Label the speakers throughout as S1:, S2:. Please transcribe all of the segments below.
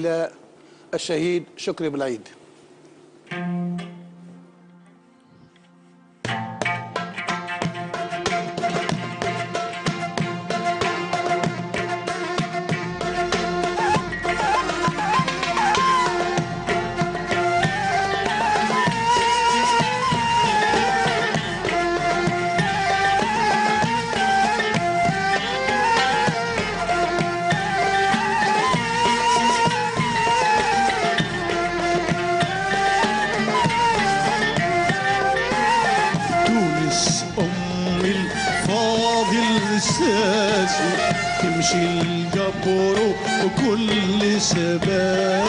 S1: إلى الشهيد شكري بالعيد.
S2: تمشي القبر وكل سباح،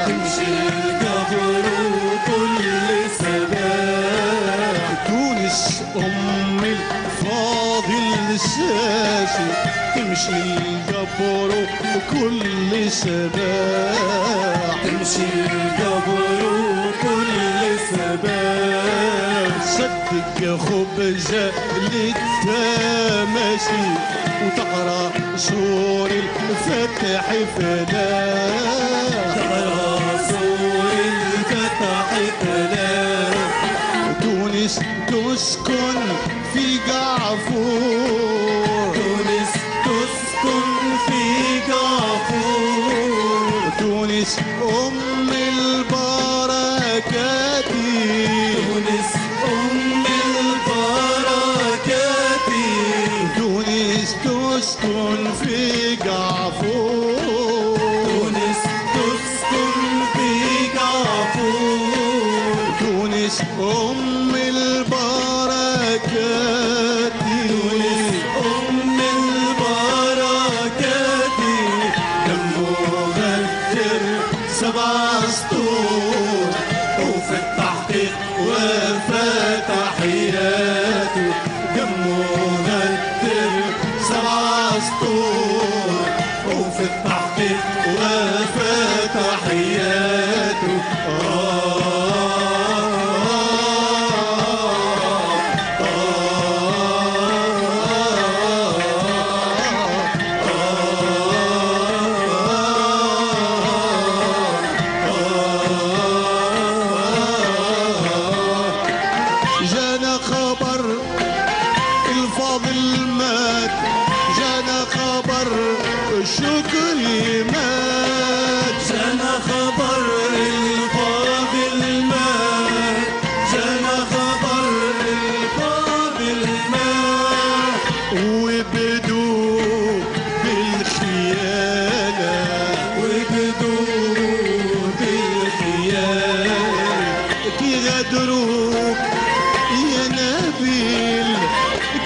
S3: تمشي القبر وكل سباح.
S2: تونس أم الفاضل الساسي، تمشي القبر وكل سباح،
S3: تمشي القبر وكل سباح.
S2: صدق خبزة للتماسي وتقرأ سور الفتح فلاح،
S3: تقرأ سور الفتح فلاح.
S2: تونس تسكن في قعفور،
S3: تونس تسكن في قعفور.
S2: تونس أم البركات،
S3: تونس أم البركات.
S2: تونس تسكن في قعفور،
S3: تونس تسكن في قعفور.
S2: تونس أم البركات،
S3: تونس أم البركات. دمه غدر 7 سطور وفي التحقيق وفى تحياته. دمه غدر 7 سطور وفي التحقيق وفى تحياته.
S2: جانا خبر الفاضل مات، جانا خبر شكري مات،
S3: جانا خبر الفاضل مات. جانا خبر الفاضل مات.
S2: وبدوا بالخيانة،
S3: وبدوا بالخيانة.
S2: كي غدروك يا نبيل،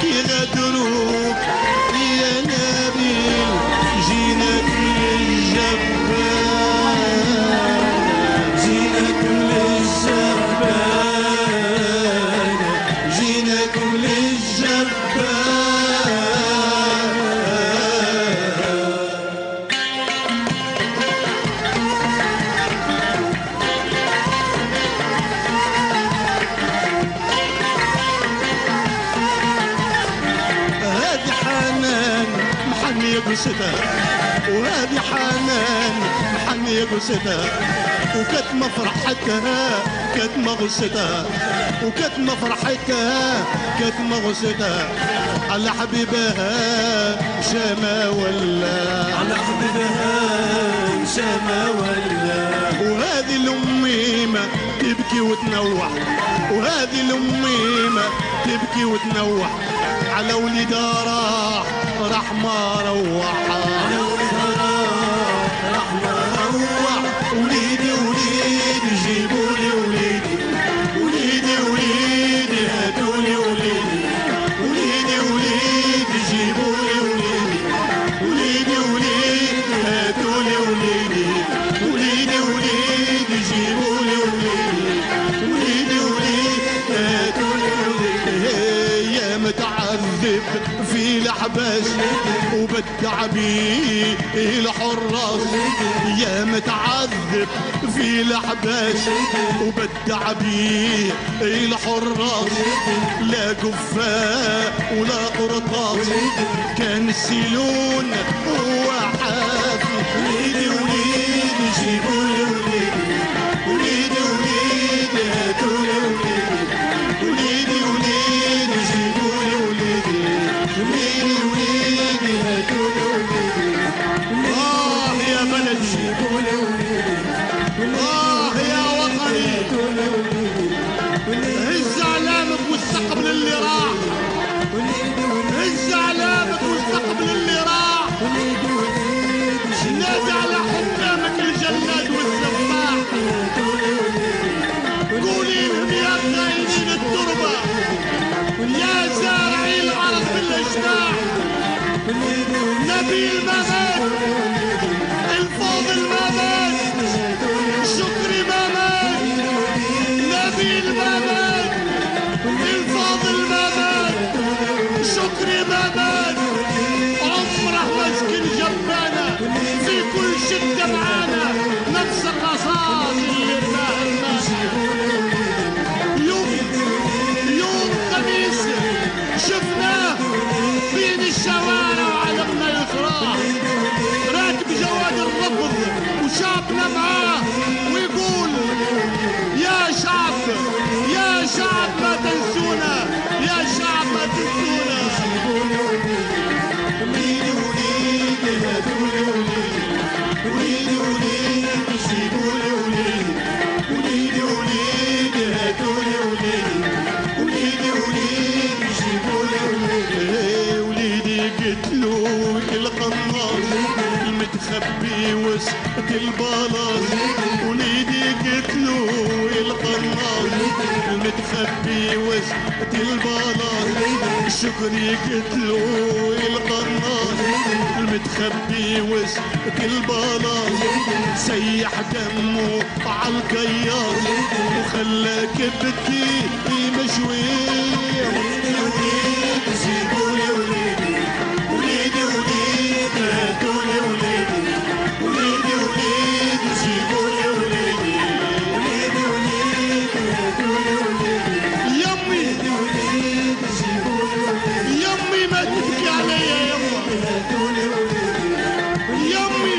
S2: كي غدروك يا نبيل، جيناك للجبال،
S3: جيناك للجبال.
S2: جيناك للجبال. هذه حنان محنية قصتها، وهذه حنان محنية قصتها، وكتمة فرحتها كتمة غصتها، وكتمة فرحتها كتمة غصتها، على حبيبها شما ولا،
S3: على حبيبها شما ولا.
S2: وهذه الأميمة تبكي وتنوح، وهذه الأميمة تبكي وتنوح، على وليدها راح ما روح،
S3: على ولدها راح ما روح.
S2: وليدي وليدي جيبولي وليدي، وليدي وليدي هاتولي وليدي، وليدي وليدي جيبولي وليدي، وليدي وليدي هاتولي وليدي، وليدي وليدي جيبولي وليدي، وليدي وليدي هاتولي وليدي. يا متعذب في الأحباس وبدع بيه الحراس، يا متعذب في الأحباس وبدع بيه الحراس، لا جفاء ولا قرطاس، كان السيلون هو حافي، وليدي وليدي جيبوا لي وليدي وليدي وليدي هاتوا لي وليدي وليدي وليدي جيبوا لي وليدي وليدي وليدي هاتوا لي وليدي يا بلدي جيبوا لي وليدي يا وطني هز علامك واستقبل اللي راح هز علامك واستقبل اللي راح نادي على حكامك الجلاد والسفاح قولي لهم يا خاينين التربة يا زارعي الأرض بالأجناح نبيل ممات الفاضل ممات شكري ممات نبيل ممات الفاضل ممات شكري ممات عمره مسكن جبانة في كل شدة معانا نفس الرصاص اللي رماه المال يوم خميس شفناه بين الشوارع وعلقنا يفرح راكب جواد الرفض وشعبنا معاه ويقول يا شعب ما تنسونا يا شعب ما تنسونا وليدي وليدي هاتوا لي وليدي وليدي وليدي جيبوا لي وليدي وليدي وليدي هاتوا لي وليدي وليدي وليدي جيبوا لي وليدي وليدي قتلوا القناص المتخبي وسط البلاص وليدي قتلوا القناص المتخبي وسط البلاص شكري قتلوا القناص المتخبي وسط البلاص سيح دمه عالكياس وخلاك بكي مشوير جيبوا لي وليدي وليدي وليدي هاتوا لي وليدي وليدي وليدي جيبوا لي وليدي وليدي وليدي هاتوا لي وليدي يمي يمي ما تبكي عليا يما هاتوا لي وليدي يمي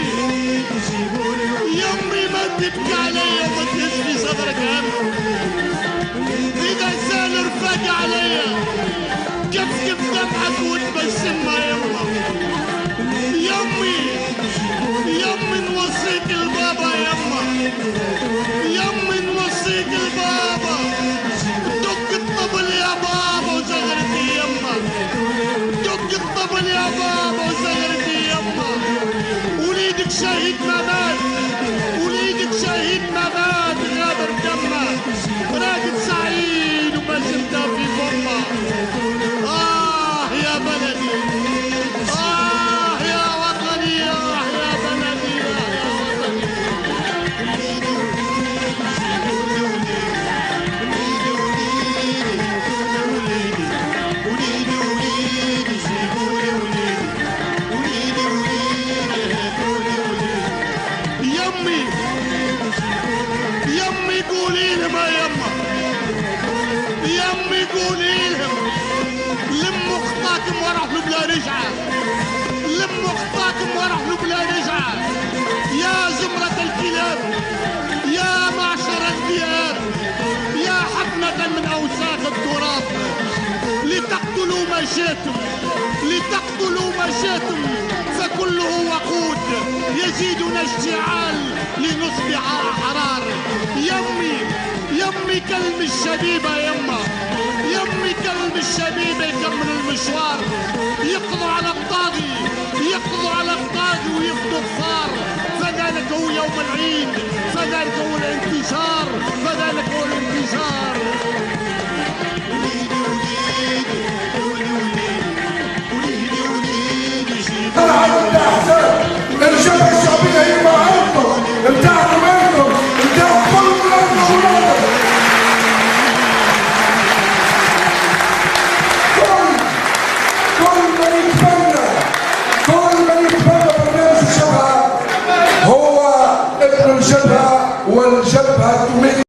S2: يمي ما تبكي عليا وما تهزلي صدرك هم إذا زال رفاق عليا كف دمعك وتبسم يما يمي نوصيك البابا يمي نوصيك البابا دق الطبل يا بابا وزغرتي يما دق الطبل يا بابا وزغرتي يما وليدك شهيد ممات وليدك شهيد ممات غادر دمه راقد سعيد وبسمته في فمه يا بلدي يا وطني يا بلدي يا وطني يمي قولي لهم يمي قولي لهم لموا خطاكم وروحوا بلا رجعة لموا خطاكم وروحوا بلا رجعة يا زمرة الكلاب يا معشر الذئاب يا حفنة من أوساخ التراب لتقتلوا ما شئتم لتقتلوا ما شئتم فكله وقود يزيدنا اشتعال لنصبح أحرار يمي كلب الشبيبة يمي كلب الشبيبة يكمل المشوار يقضوا على الطاغي ويفضوا الثار فذلك هو يوم العيد فذلك هو الانتصار فذلك هو الانتصار وليدي وليدي وليدي وليدي وليدي جيبوا